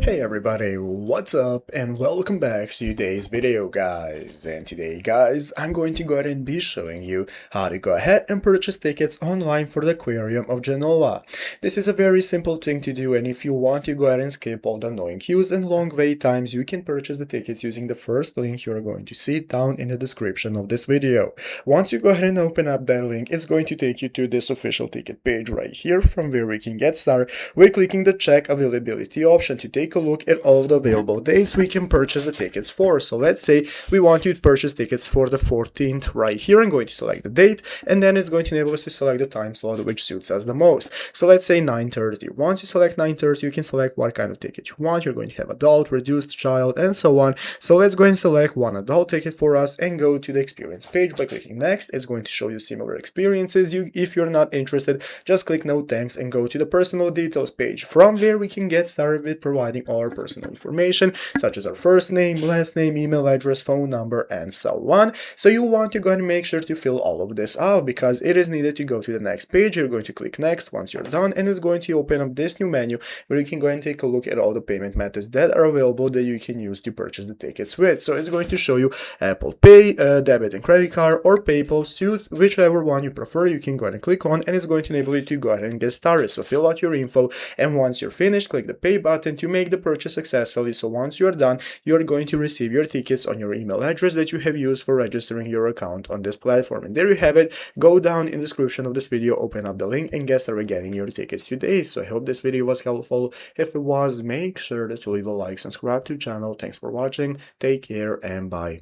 Hey everybody, what's up and welcome back to today's video guys. And today guys, I'm going to go ahead and be showing you how to go ahead and purchase tickets online for the Aquarium of Genoa. This is a very simple thing to do, and if you want to go ahead and skip all the annoying queues and long wait times, you can purchase the tickets using the first link you're going to see down in the description of this video. Once you go ahead and open up that link, it's going to take you to this official ticket page right here from where we can get started. We're clicking the check availability option to take a look at all the available dates we can purchase the tickets for. So let's say we want to purchase tickets for the 14th right here. I'm going to select the date, and then it's going to enable us to select the time slot which suits us the most. So let's say 9:30. Once you select 9:30, you can select what kind of ticket you want. You're going to have adult, reduced, child, and so on. So let's go and select one adult ticket for us and go to the experience page. By clicking next, it's going to show you similar experiences. If you're not interested, just click no thanks and go to the personal details page. From there, we can get started with providing all our personal information, such as our first name, last name, email address, phone number, and so on. So you want to go ahead and make sure to fill all of this out because it is needed to go to the next page. You're going to click next once you're done, and it's going to open up this new menu where you can go ahead and take a look at all the payment methods that are available that you can use to purchase the tickets with. So it's going to show you Apple Pay, debit and credit card, or PayPal. Suit whichever one you prefer, you can go ahead and click on, and it's going to enable you to go ahead and get started. So fill out your info, and once you're finished, click the pay button to make the purchase successfully. So once you're done, you're going to receive your tickets on your email address that you have used for registering your account on this platform. And there you have it. Go down in the description of this video, open up the link, and get started getting your tickets today. So I hope this video was helpful. If it was, make sure to leave a like, subscribe to the channel. Thanks for watching, take care, and bye.